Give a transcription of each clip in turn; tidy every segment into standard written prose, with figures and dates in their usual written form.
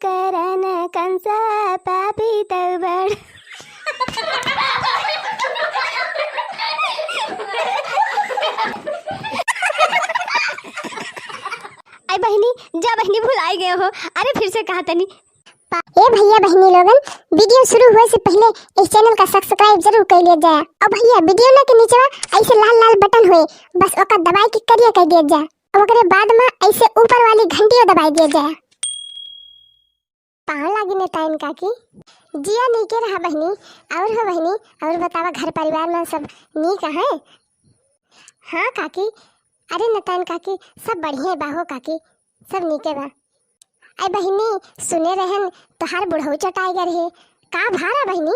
करन कंसा पापी तो बड़। आई बहनी जा बहनी भुलाए गए हो। अरे फिर से कहा तनी। ए भैया बहनी लोगन, वीडियो शुरू होए से पहले इस चैनल का सब्सक्राइब जरूर कर लिया जाए। और भैया वीडियो ना के नीचे ऐसे लाल लाल बटन होए बस ओका दबाई के करिया कर दिया जाए। और ओकरे बाद में ऐसे ऊपर वाली घंटी दबाई दिया जाए। पाँव लागी ने टाइम काकी जिया नहीं के रहा बहनी। और हो बहनी, और बतावा घर परिवार में सब नीक है? हाँ काकी, अरे नतन काकी सब बढ़िया बाहो काकी, सब नीके बा। आई बहनी सुने रहन तोहार बुढ़ऊ चटाई रहे का भारा बहनी?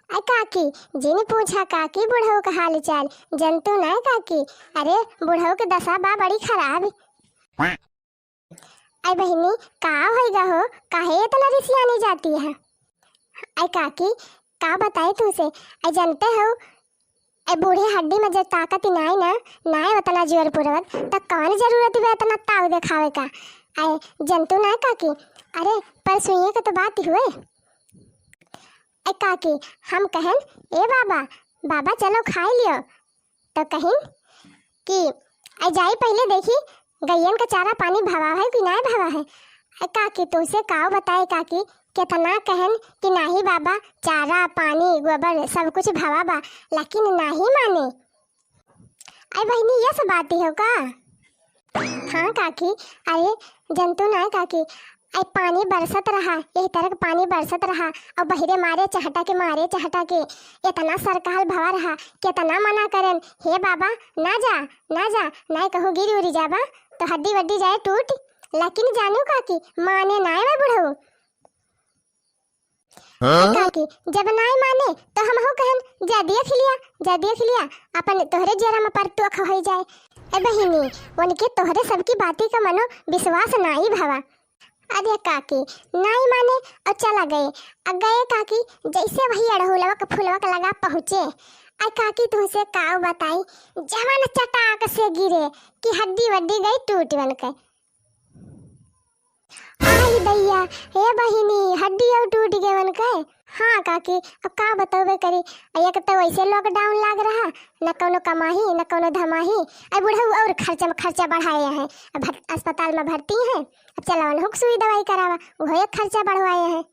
आई काकी जिन पूछा काकी बुढ़ऊ का हाल चाल जनतु ना काकी। अरे बुढ़ऊ के दशा बा बड़ी खराब। आई बहनी का होएगा हो, काहे इतना रिसियानी जाती है? आई काकी का बताए तुझसे, आई जानते हो ए बूढ़े हड्डी में जब ताकत नाई ना नाय उतना जोर पूर्वक तो कौन जरूरत है इतना ताव दिखावे का? आए जंतु ना काकी। अरे पर सुनिए का तो बात ही हुए। ए काकी हम कहन ए बाबा बाबा चलो खा लियो तो कहिन कि आई जाई पहले देखी गैयन का चारा पानी भवा है कि ना भवा है। ए काकी तुझसे काव बताए काकी कितना कहन कि नहीं बाबा चारा पानी गोबर सब कुछ भवा बा लेकिन नहीं माने। आई बहनी ये सब बात ही हो का? हाँ काकी, अरे जंतु ना काकी आई पानी बरसत रहा, यही तरह का पानी बरसत रहा और बहिरे मारे चहटा के इतना सरकाल भवा रहा कितना मना करन हे बाबा ना जा ना कहो गिर उरी जाबा तो हड्डी वड्डी जाए टूट। लेकिन जानू काकी माने ना मैं बुढ़ऊ। काकी जब नाई माने तो हम हो कहन जा देख लिया अपन तोहरे जरा में पर तो खो जाए। ए बहिनी उनके तोहरे सबकी बातें का मनो विश्वास नहीं भवा। अरे काकी नहीं माने और चला गए काकी जैसे वही अड़हुलवा का फूलवा का लगा पहुँचे। आई काकी तुमसे काव बताई जवान चटाक से गिरे कि हड्डी वड्डी गई टूट बन के। आई दैया हे बहिनी हड्डी और टूट गए बन के। हाँ काकी अब का बताओ करी, एक तो वैसे लॉकडाउन लाग रहा न कोनो कमाही न कोनो धमाही। आई बुढ़ऊ और खर्चा बढ़ाए हैं, अब अस्पताल में भर्ती हैं, अब चला हुक सुई दवाई करावा वो एक खर्चा बढ़वाए हैं।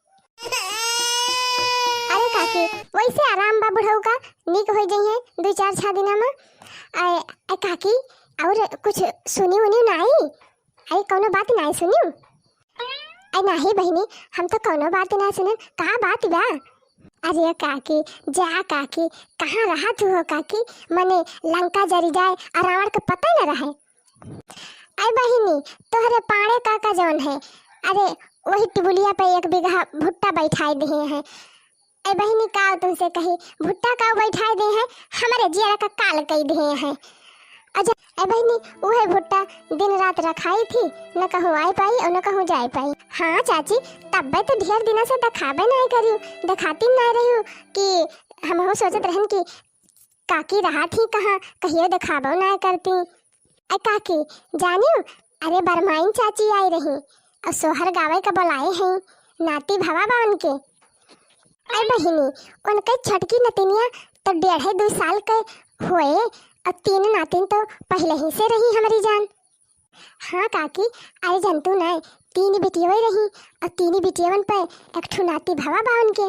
अरे काकी वैसे आराम बा बुढ़ऊ का निक हो जाइए 2-4 दिन में। आई काकी और कुछ सुनी उनी नहीं? आई कोनो बात नहीं सुनी? आई नहीं बहनी हम तो कोनो बात ना सुने, कहा बात बा? अरे काकी जा काकी कहाँ रहा तू हो काकी, मने लंका जरी जाए और रावण का पता न रहे। आई बहनी तोहरे पाड़े काका जौन है, अरे वही टिबुलिया पे 1 बीघा भुट्टा बैठाए दिए हैं। आई बहनी का तुमसे कही भुट्टा का बैठाए दिए हैं, हमारे जिया का काल कई दिए हैं। अच्छा ए बहनी वह भुट्टा दिन रात रखाई थी, न कहूँ आई पाई और न कहूँ जाए पाई। हाँ चाची तब तो ढेर दिनों से दिखाबे नहीं करी, दिखाती नहीं रही कि हम हो सोचत रहन कि काकी रहा थी कहाँ कहियो दिखाबो नहीं करती। ए काकी जानियो अरे बरमाइन चाची आई रही और सोहर गावे का बुलाए हैं, नाती भवा बा उनके। आई बहिनी उनके छटकी नतिनिया तो 1.5-2 साल के हुए और 3 नातिन तो पहले ही से रही हमारी जान। हाँ काकी अरे जंतु नहीं 3 बेटियों रही और 3 बेटियों पे एक ठू नाती भवा बा उनके।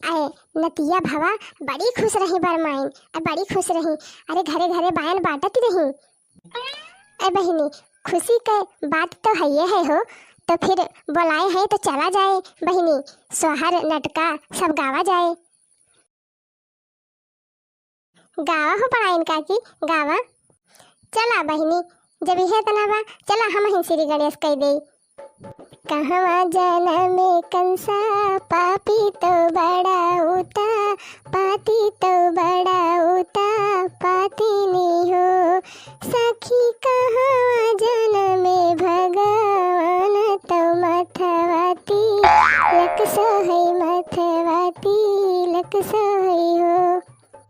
आए नतिया भवा बड़ी खुश रही बरमाइन और बड़ी खुश रही, अरे घरे घरे बायन बांटती रही। ए बहिनी खुशी के बात तो है ये है हो, तो फिर बुलाए हैं तो चला जाए बहिनी, सोहर नटका सब गावा जाए। गावा हो पढ़ाइन काकी गावा चला बहिनी जब यह तना बा चला हम ही श्री गणेश कह दे। कहवा जनम कंसा पापी तो बड़ा होता पाती तो बड़ा होता पाती नहीं हो सखी। कहवा जनम भगवान तो मथवाती लक सोहै मथवाती लक सोहै हो।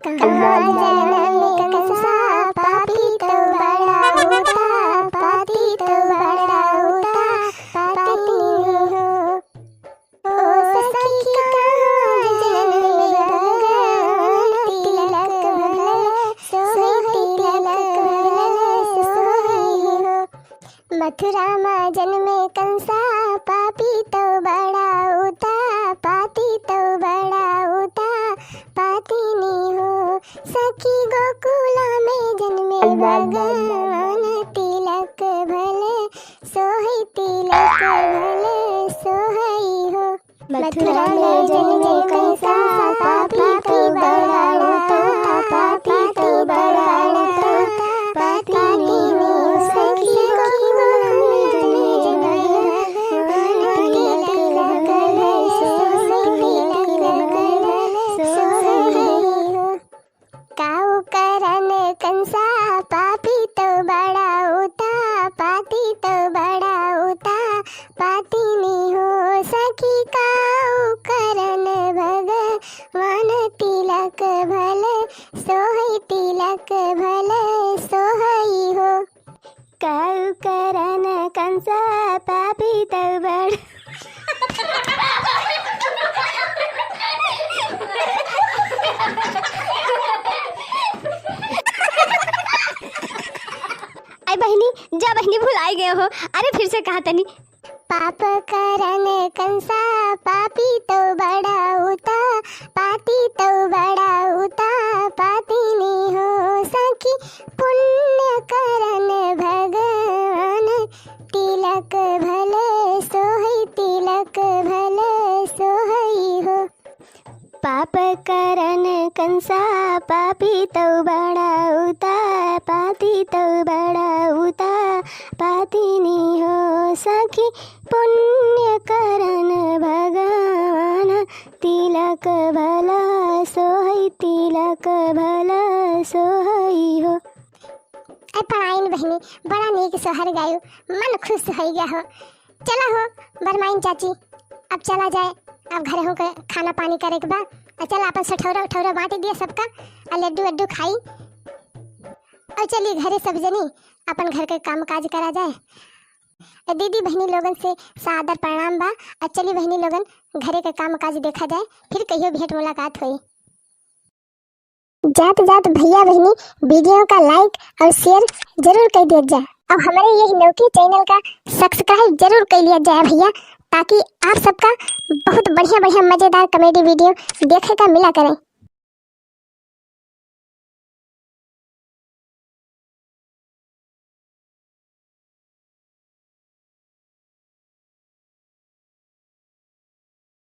कहवा जनम कंसा पापी तो बड़ा होता पाती तो बड़ा होता पाती नहीं हो। मथुरा में जन्मे कंसा पापी तो बड़ा होता पापी तो बड़ा होता पापी नीनो सखी को काऊ करन कंसा पापी तो बड़ा होता पापी तो बड़ा होता पाती नहीं हो सखी काऊ करन भगवान तिलक भल सोहई तिलक भल सोहई हो काऊ करन कंसा पापी तो बड़ा आई बहनी जा बहनी भुलाई गए हो। अरे फिर से कहा तनी। पाप करन कंसा पापी तो बड़ा होता पाती तो बड़ा होता पाती नहीं हो सखी पुण्य करन भगवान तिलक भले सोहई तिलक भले सोहई हो पाप करन कंसा पापी तो बड़ा होता पाती तो बड़ा होता पाती नहीं हो सखी पुण्य करन भगवान तिलक भला सोहई तिलक भला सोहई हो। अरे पढ़ाइन बहनी बड़ा नीक सोहर गायो मन खुश हो गया हो। चला हो बरमाइन चाची अब चला जाए अब घर होकर खाना पानी करे के बाद चल अपन सठौरा उठौरा बांट दिया सबका और लड्डू वड्डू खाई और चलिए घरे सब जनी अपन घर के काम काज करा जाए। दीदी बहनी लोगन से सादर प्रणाम बा और चली बहनी लोगन घरे के काम काज देखा जाए फिर कहियो भेंट मुलाकात हुई। जात जात भैया बहनी वीडियो का लाइक और शेयर जरूर कर दिया जाए और हमारे ये हिंदौकी चैनल का सब्सक्राइब जरूर कर लिया जाए भैया ताकि आप सबका बहुत बढ़िया बढ़िया मज़ेदार कॉमेडी वीडियो देखे का मिला करें।